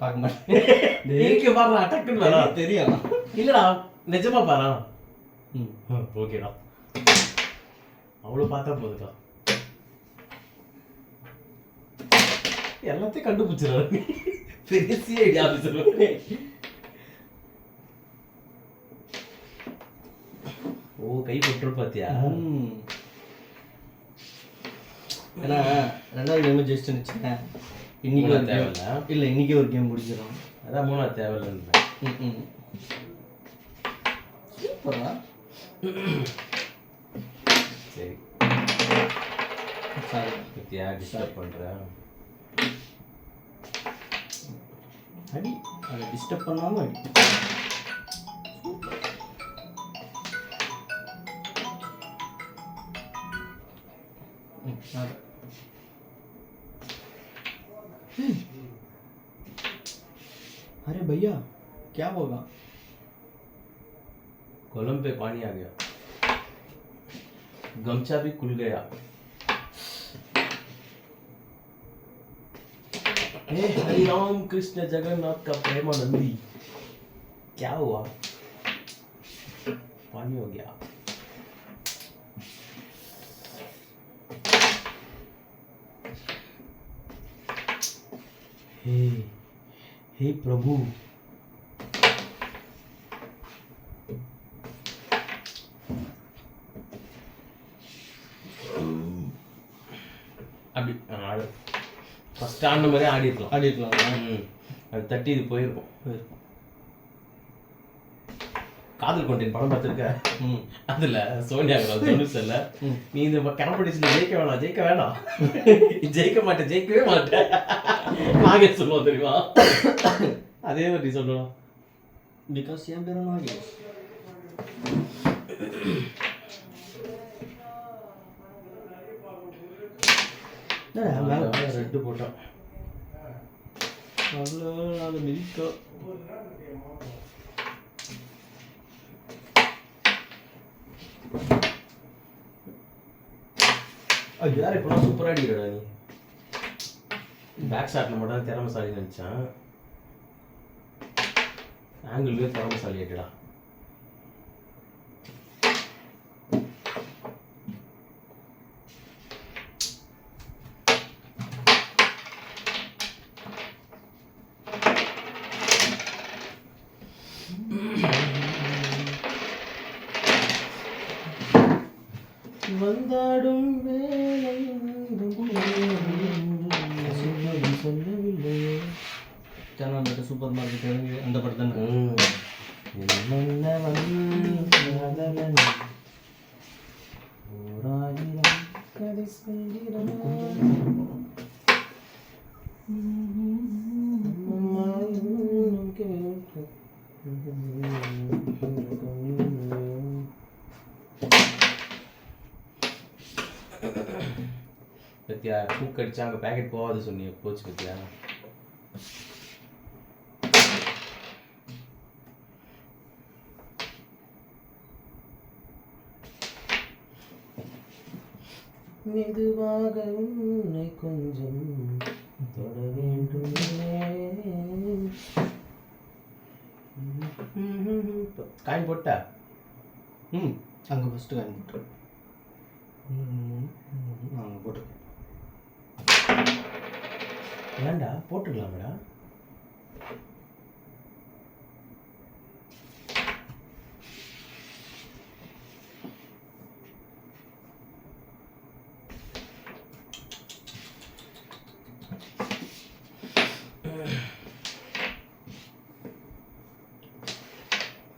பார்க்க மாட்டேன். இங்க பாருடா, டக்குன்னு வரா. தெரியும். இல்லடா, நிஜமா பாரா. ஓகேடா, அவ்வளோ பார்த்தா போதுடா. எல்லாத்தையும் கண்டுபிடிச்சிடறாரு. பெரிய சிஐடி ஆஃபீஸர். ஓ, கை போட்டு பாத்தியா? ஏன்னா 2வது கேம் ஜெயிச்சுட்டு நினச்சேன். இன்னைக்கு ஒரு தேவையில்ல. இல்லை, இன்னைக்கு ஒரு கேம் முடிச்சிடும். அதான் 3வது தேவையில்லைன்னு. சூப்பரா. சரி, சாரி பத்தியா டிஸ்டர்ப் பண்ணுறேன். அடி, அதை டிஸ்டர்ப் பண்ணாமல் அடி. अरे भैया क्या होगा? कोलम पे पानी आ गया, गमछा भी खुल गया। हे हरि राम कृष्ण जगन्नाथ का प्रेमानंदी, क्या हुआ? पानी हो गया। हे प्रभु, அப்படி ஃபர்ஸ்ட் ஆடின மாதிரி ஆடிருக்கலாம். அது தட்டி இது போயிருக்கும். காதல் கொண்டேன் படம் பார்த்துருக்க. அதுல சோனியா சொன்னுச்சல்ல, நீ இந்த கரம்படிச்சுல ஜெயிக்க வேணாம் ஜெயிக்க மாட்டேன், ஜெயிக்கவே மாட்டேன் நாகே சொல்லுவோம் தெரியுமா? அதே மாதிரி சொல்லலாம். பிகாஸ் ஏன் பேரும் நாகேஷ். ரெட்டு போட்டோம். அவ்வளோ அது மிதிக்கோ. அது யார் இப்போலாம் சூப்பராக அடிக்கிறடா நீ. பேக் ஷாட்டில் மட்டும் திறமைசாலி நினச்சான், ஆங்கிள்லேயே திறமைசாலி ஆகிட்டடா. வந்தாடும் வேலை சொல்லவில்லையே. சேனல் சூப்பர் மார்க்கெட் அந்த படம் தானே. ஓராயிரம் கதை சொல்லிடம். பத்தியா பூக் அடிச்சா அங்கே பேக்கெட் போகாது சொன்னீங்க, போச்சு பத்தியா. மெதுவாக உன்னை கொஞ்சம் தொட வேண்டுமே. காயின் போட்டா? அங்கே ஃபஸ்ட்டு காயின் போட்டு அங்கே போட்டுருக்கேன். ஏன்டா போட்டுக்கலாமடா.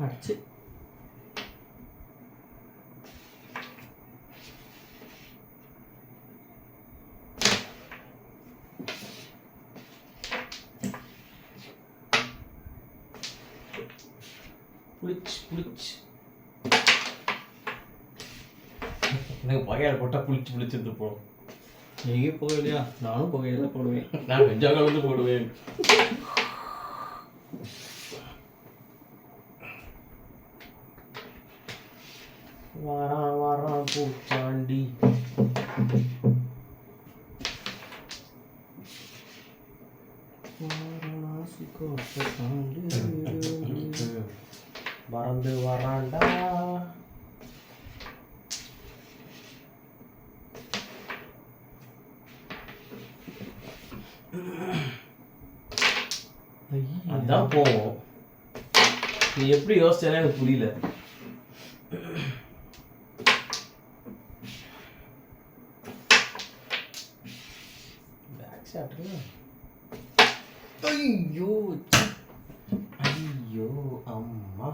அடிச்சு புளிச்சு எனக்கு புகையால் போட்டால் புளிச்சுட்டு போடும். நீங்கள் புகையிலையா? நானும் புகையில போடுவேன். நான் வெஞ்சாக வந்து போடுவேன். வாரான் பூச்சாண்டி. வாரணாசி கோட்டை தாண்டி பறந்து வராண்டா. அதான் போவோம். நீ எப்படி யோசிச்சேன்னு எனக்கு புரியல. Back shot. ஐயோ ஐயோ அம்மா.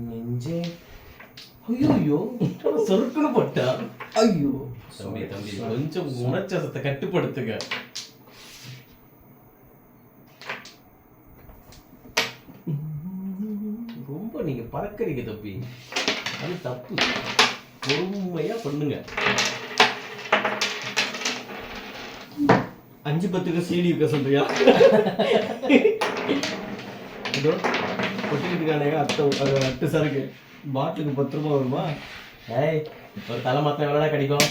நெஞ்சே. ஐயோ சொருக்குன்னு போட்டா. ஐயோ தம்பி தம்பி கொஞ்சம் உணர்ச்சத்தை கட்டுப்படுத்துங்க. ரொம்ப நீங்க பறக்கறீங்க தம்பி, அது தப்பு. பொறுமையா பண்ணுங்க. 5-10க்கு சீடி வைக்க சொல்றியா? இதோ கொட்டிக்கிட்டுக்கானே அட்டு சரக்கு பாட்டிலுக்கு 10 ரூபா வருமா? ஏய், ஒரு தலை மாத்திரம் எவ்வளோடா கிடைக்கும்?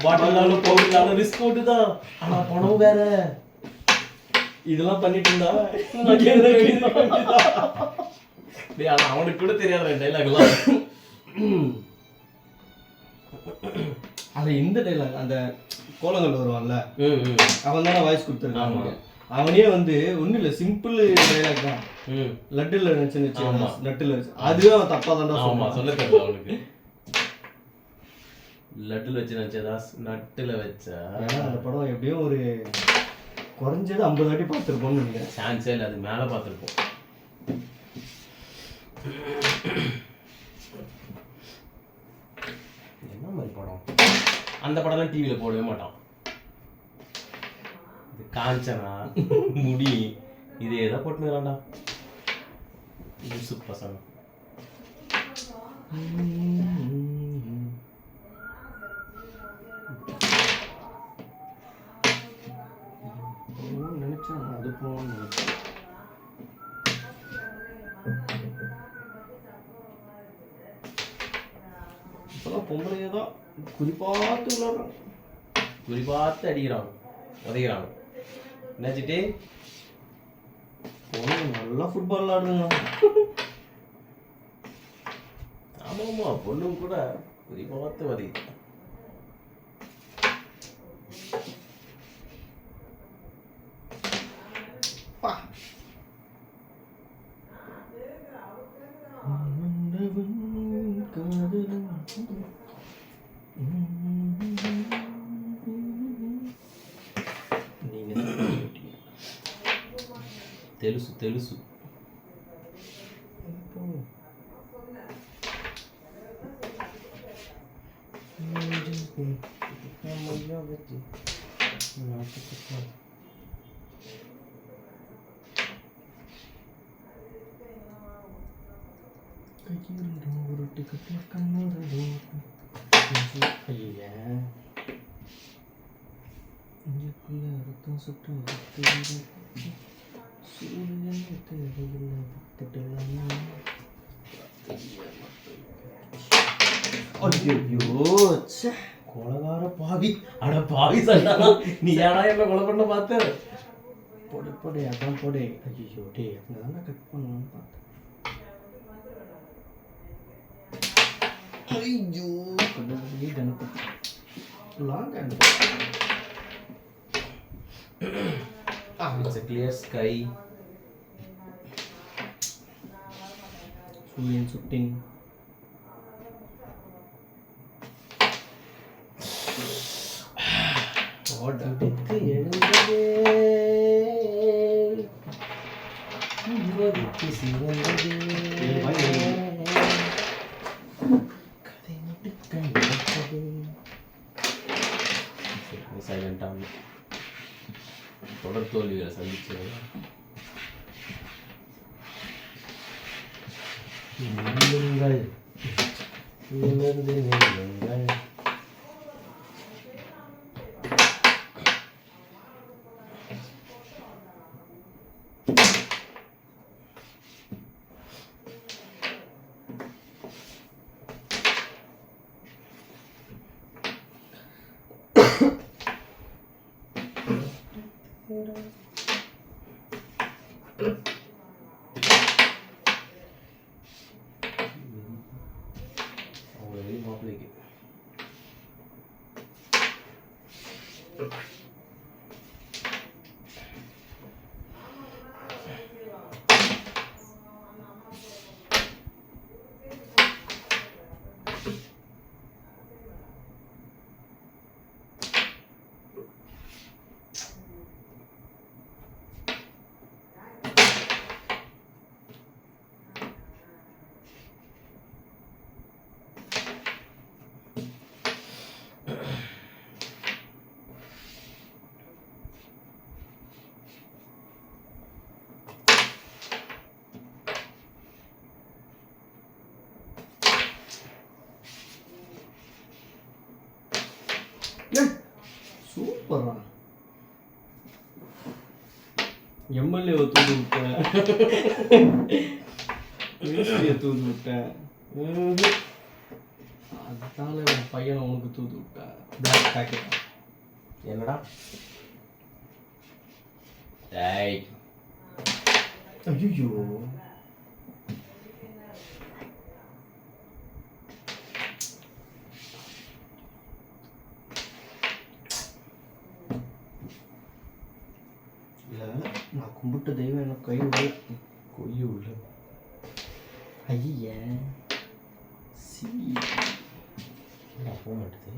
பாட்டில் பவுடர் ரிஸ்க் அவுட்டு தான். ஆனா பணம் வேற. இதெல்லாம் பண்ணிட்டு இருந்தா ஆனா அவனுக்கு கூட தெரியாத டைலாக்லாம். அது இந்த டைலாக் அந்த கோலங்கள் வருவான்ல, அவன் தானே வாய்ஸ் கொடுத்துருக்கான். அவனே வந்து ஒன்றும் இல்லை, சிம்பிள் டைலாக் தான். லட்டுல நினைச்சு நட்டுல அதுவே அவன் தப்பா தான் சொல்ல தெரியல அவனுக்கு. லட்டுல வச்சு நினைச்சதா நட்டுல வச்சா. அந்த படம் எப்படியும் ஒரு குறைஞ்சது 50 வாட்டி பார்த்துருப்போம்னு நினைக்கிறேன். சான்ஸே இல்லை, அது மேலே பார்த்துருப்போம். என்ன மாதிரி படம்? அந்த படம்லாம் டிவியில் போடவே மாட்டான். இது காஞ்சனா முடி இது எதை போட்டுக்கிறான்டா யூசுப் பசங்க. நினைச்சேன் அது போகணும். இப்போதான் பொம்பளையே தான் குறிப்பாத்து விளையாடுறான், குறிப்பாத்து அடிக்கிறாங்க, உதைக்கிறாங்க. என்னாச்சுட்டு பொண்ணு நல்லா ஃபுட்பால் விளையாடுங்க. ஆமாம்மா, பொண்ணும் கூட குறிப்பாத்து உதைக்கிறாங்க. తెలుసు తెలుసు கொலகார பாவி. அட பாவி சண்டா, நீ ஏடா என்ன கொலை பண்ண பார்த்த? போடு போடு அதான் போடு. ஐயோ டே அங்கே கட் பண்ணணும்னு பார்த்தேன். ஐயோ கடவுளே Ganapathi long and it's a clear sky. சூரியன் சுட்டிங். ஓடத்துக்கு எழுந்ததே உருவத்துக்கு சிவந்ததே கதை மட்டுக்கு நடந்ததே. சைலண்டாக தொடர் தோல்விகளை சந்திச்சு நில்லுங்கள், நிமிர்ந்து நில்லுங்கள், ஒரு மாப்பிள்ளைக்கு சூப்பரா எம்எல்ஏவை தூது விட்டேன், மினிஸ்ட்ரியை தூது விட்டேன், அதனால என் பையனை உனக்கு தூது விட்டேன். பிளாக் பேக்கெட் என்னடா டேய் ஐயோ இல்லை, நான் கும்பிட்ட தெய்வம் எனக்கு கை விடல. கொய்ய உள்ள ஐய சி போக மாட்டேது.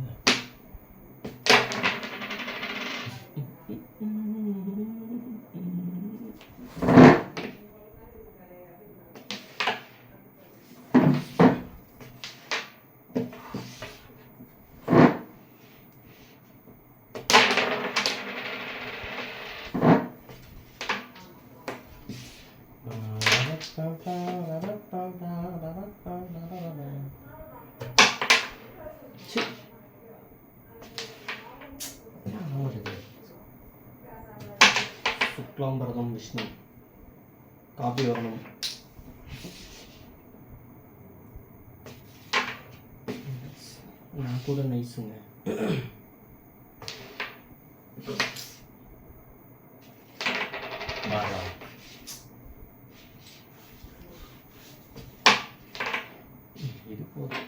சுக்லாம்பரதம் விஷ்ணு காப்பி வரணும். நான் கூட நைஸுங்க. இது போதும்.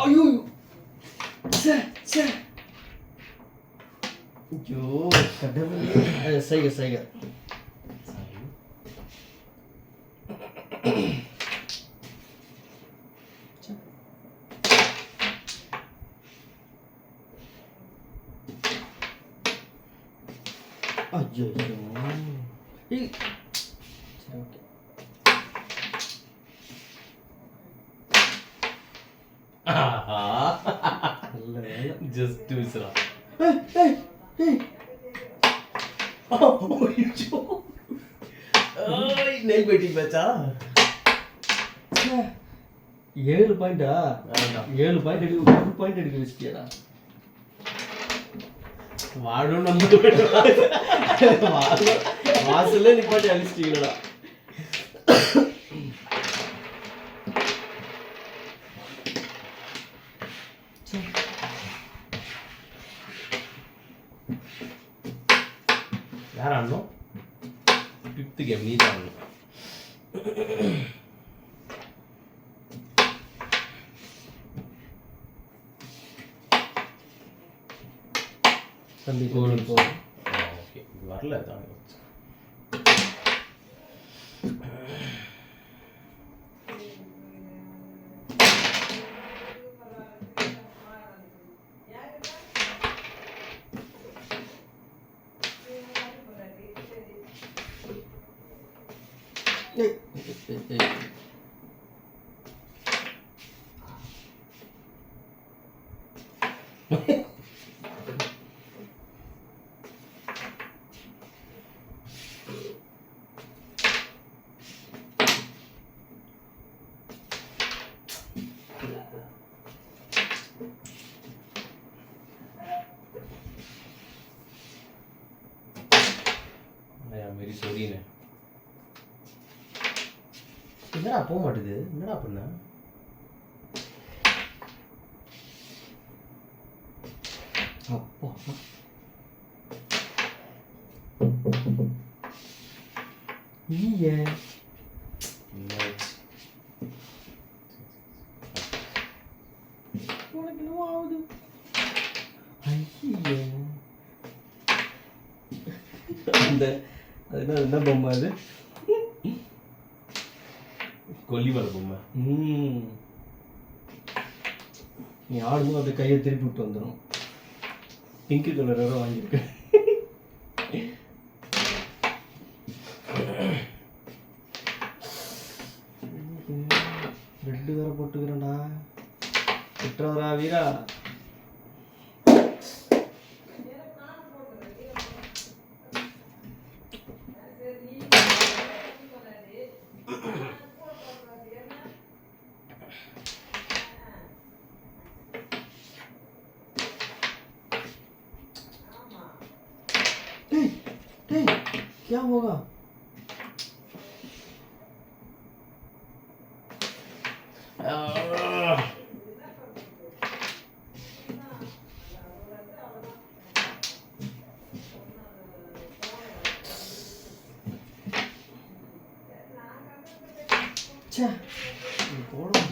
ஐயோ சே சே ஐயோ கடவுளே. செய்க செய்க. ஐயோ சரி ஓகே. நல்ல வேலை. ஜஸ்ட் மிஸ்ரா. நெல் பெட்டி பேச்சா 7 பாயிண்டா? 7 பாயிண்ட் எடுக்க 1 பாயிண்ட் எடுக்க வச்சிட்டியாடா. வாடும் நம்ம வாசல்ல நிப்பாட்டி அழிச்சிட்டீங்களா? யார் ஆடணும்? 5th கேம் நீ தான் ஆடணும். தம்பி கோல் போ. ஓகே வரல தான். வெரி சாரிண்ணே. என்னடா போக மாட்டேது? என்னடா பண்ண? அப்பா ஐயே உனக்கு என்னவோ ஆகுது. ஐயே அந்த அது என்ன பொம்மை அது? கொல்லிமலை பொம்மை. நீ ஆடும்போது அந்த கையை திருப்பி விட்டு வந்துடும். பிங்க் கலர் வேற வாங்கியிருக்கேன். ரெட்டு வேற போட்டுக்கிறேன்டா. விட்டுறவரா வீரா? क्या होगा?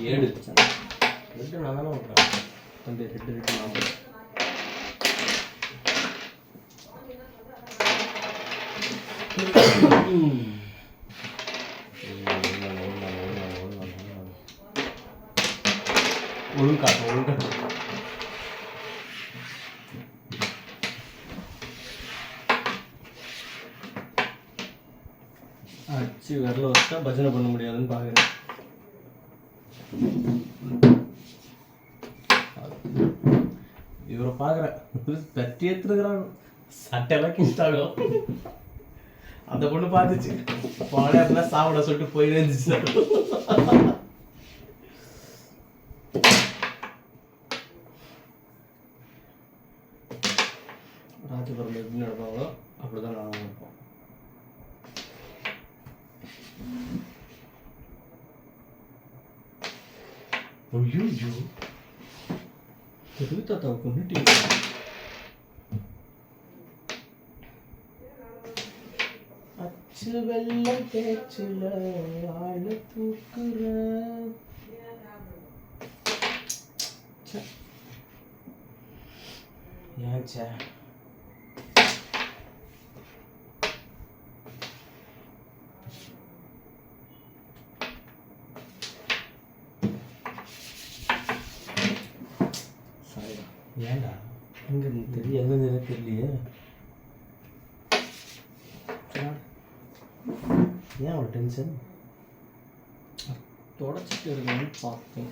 ஏடு ரெட்டு நான் தானே விட்றேன். தம்பி ரெட்டு நான் ஒழுங்காட்டும் அடிச்சு விரல வச்சா பஜனை பண்ண முடியாதுன்னு பார்க்குறேன். இவரை பார்க்குறேன் பற்றி எடுத்துருக்கிறான். சட்டையெல்லாம் கிஸ்டாகும். அந்த பொண்ணு பார்த்துச்சு போனே அப்படின்னா சாப்பிட சொல்லிட்டு போயிட்டே இருந்துச்சு. ராஜபுரம் எப்படி நடப்பாங்களோ அப்படிதான் நானும் நடப்போம். ஐயோ தெரு தாத்தாவுக்கு முன்னாடி அச்சு வெள்ளம் பேச்சுல ஆள தூக்குற. ஏன்ச்சா ஏன்டா எங்க தெரியும் எங்க தெரியலையே. ஏன் ஒரு டென்ஷன்? தொடச்சிட்டு இருக்கணும்னு பார்த்தேன்.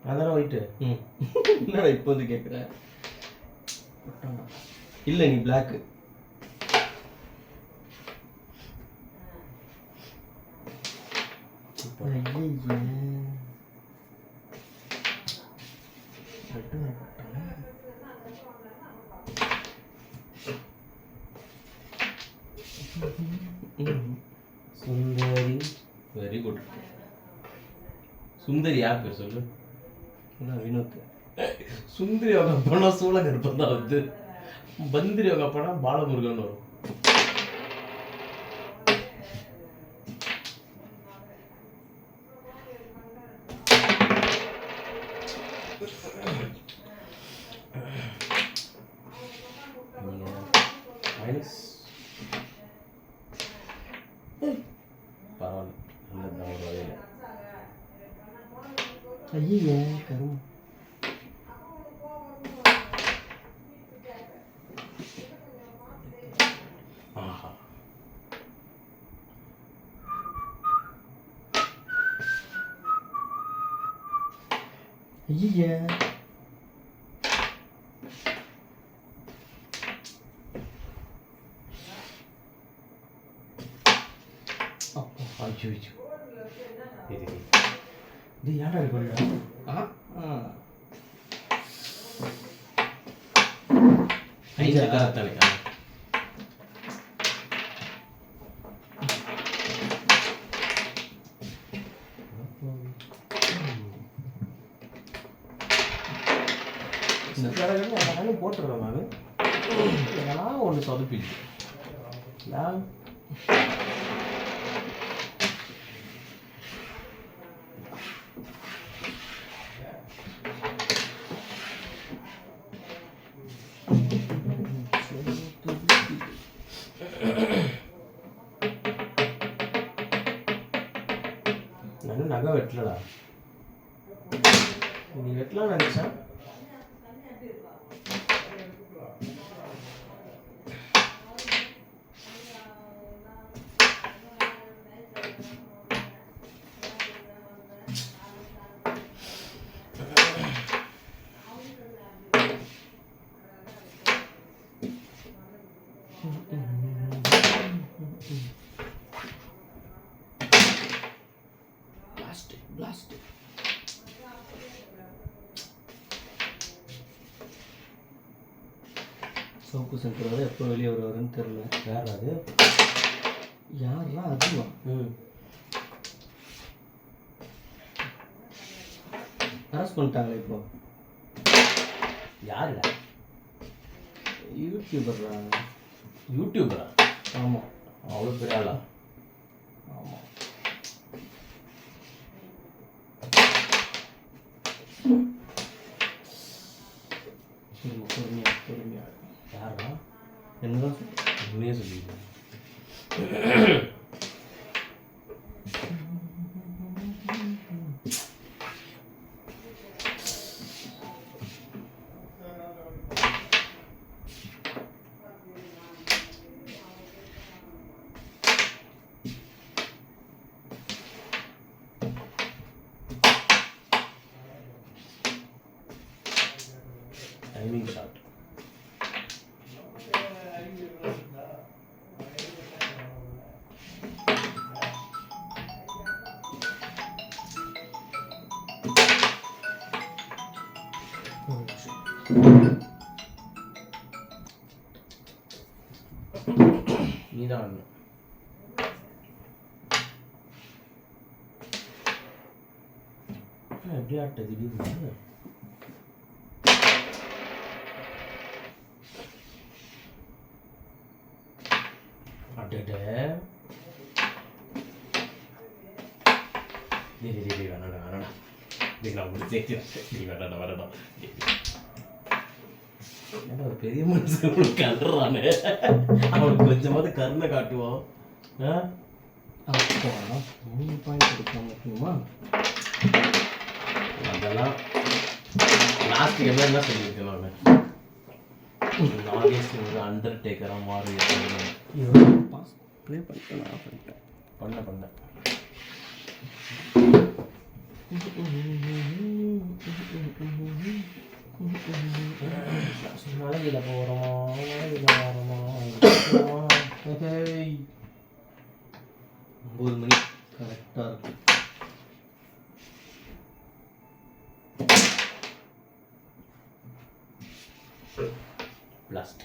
அதெல்லாம் ஒயிட்டு. என்னடா இப்போ வந்து கேட்குற? இல்லை நீ பிளாக்கு. சுந்தரி வெரி குட். சுந்தரி யார் பேர் சொல்லு? வினோத். சுந்தரி அவங்க அப்பனா சூழகற்பம் தான் வந்து. பந்திரி அவங்க அப்பனா பாலமுருகன் வரும். மைனஸ் பரவாயில்ல நல்லதான் ஒரு வகையில். ஐயே கரும். ஆஹா ஐயே ஐயோ இது யாரா இருக்கு? வந்து சொதப்பிடுச்சு. நானும் நகை வெட்டலடா. நீ வெட்டலாம் நினைச்சா blast. சோப்பு சென்டர் எப்போ வெளியே வருவாருன்னு தெரியல. யார் அது? யாரா அதுவா? அரெஸ்ட் பண்ணிட்டாங்களே இப்போ. யாருல? யூடியூபரா? யூடியூபரா? ஆமாம். அவ்வளோ பெரிய ஆளா? ஆமாம். பொறுமையா யாரா? என்னதான் உண்மையே சொல்லிடுங்க. Timing shot. நீதான் எப்படி ஆட்டது திடீர்னு? அடடே வேணாடா நான் ஒரு சேர்த்து வேணாடா ஏன்னா ஒரு பெரிய மனுஷன் கல்றானே, அவனுக்கு கொஞ்சமாவது கருணை காட்டுவோம். 3 பாயிண்ட் கொடுப்பாங்க முக்கியமா. அதெல்லாம் லாஸ்ட்டுக்கு என்ன சொல்லியிருக்கேன் நான், நாகேஷ் ஒரு அண்டர்டேக்கராக மாறி பாஸ் ப்ளே பண்ணிட்டேன். பண்ண மலையில் போகிறோம் 9 மணி கரெக்டாக இருக்கும். பிளாஸ்ட்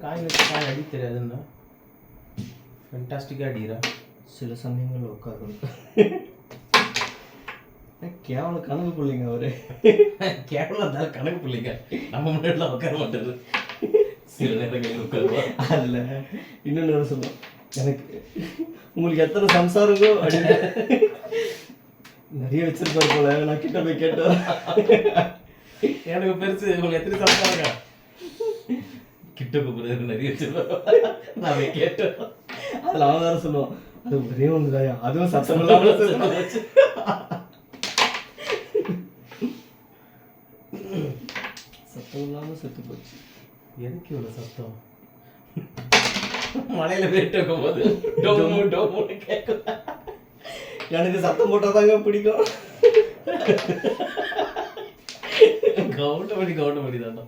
காய் வச்சு காய் அடி தெரியாதுன்னா ஃபென்டாஸ்டிக்காக அடிக்கிறா. சில சமயங்கள் உட்காரும். கேவலம் கணக்கு பிள்ளைங்க அவரு. கேவலம் இருந்தாலும் கணக்கு பிள்ளைங்க நம்ம முன்னாடிலாம் உட்கார மாட்டேது. சில நேரங்களில் உட்காருவா. அதில் இன்னொன்று சொல்லுவோம், எனக்கு உங்களுக்கு எத்தனை சம்சாரங்களோ அப்படின்னு நிறைய வச்சிருப்பாரு போல. நான் கிட்ட போய் கேட்டேன், எனக்கு பெருசு உங்களுக்கு எத்தனை சம்சாரங்க கிட்ட கூப்பிடுறதுக்கு நிறைய வச்சிருப்பேன். நான் போய் கேட்டேன். அதில் அவன் வேறு சொல்லுவான், அது ஒரே ஒன்று தாயா, அதுவும் சத்தம் இல்லாமல் சத்தம் இல்லாமல் செத்து போச்சு. எதுக்கு இவ்வளோ சத்தம்? மலையில போயிட்டு இருக்கும் போது டோமு கேட்கல. எனக்கு சத்தம் போட்டால் தாங்க பிடிக்கும். கவுண்டமணி தாண்டா.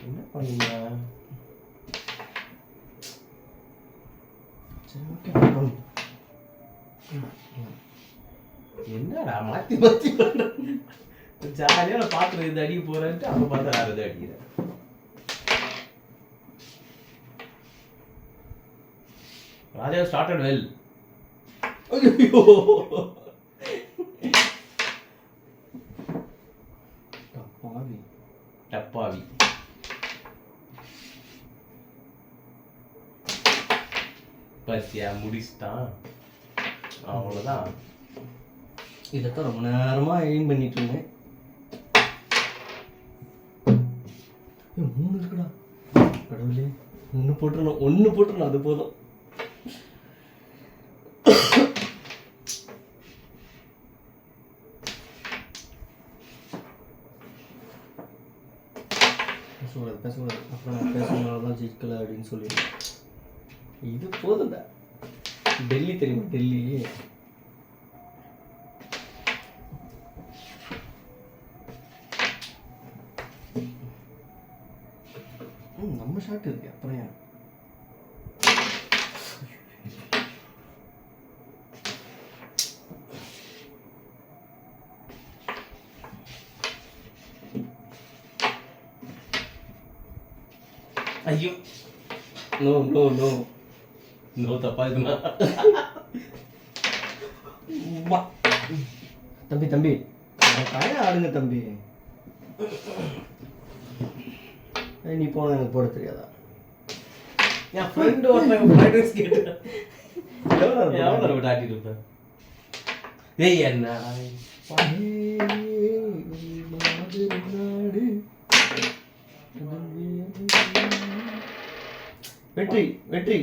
என்ன பண்ணீங்க? என்னடா மாற்றி மாற்றி பண்ணுறேன். ஜாலியாக நான் பார்க்குறது இது அடிக்க போகிறேன்ட்டு அப்போ பார்த்தா வேறு எது அடிக்கிறேன். ராஜா ஸ்டார்டட் வெல். ஐயோ டப்பாவி டப்பாவி. பத்தியா முடிச்சிட்டான், அவ்வளோதான். இதைத்தான் ரொம்ப நேரமா எய்ம் பண்ணிட்டு இருந்தேன். 3 இருக்குடா கடவுளே. 1 போட்டுருணும் அது போதும். பேசக்கூடாது அப்புறம் பேசுறதுனாலதான் ஜெயிக்கல அப்படின்னு சொல்லிடுறேன். இது போதும்டா. டெல்லி தெரியுமா? டெல்லி நம்ம ஷாட் இருக்கு. அப்புறம் ஏன் ஐயோ நோ நோ நோ நோ, தப்பா இருக்குண்ணா. தம்பி காய ஆடுங்க தம்பி. நீ போன எனக்கு போட தெரியாதா? என் ஃப்ரெண்டு ஒருத்தன் ஃப்ரைட் ரைஸ் கேட்டு எவ்வளோ ஆட்டிட்டு இருப்பேன். ஏய் என்ன வெற்றி வெற்றி.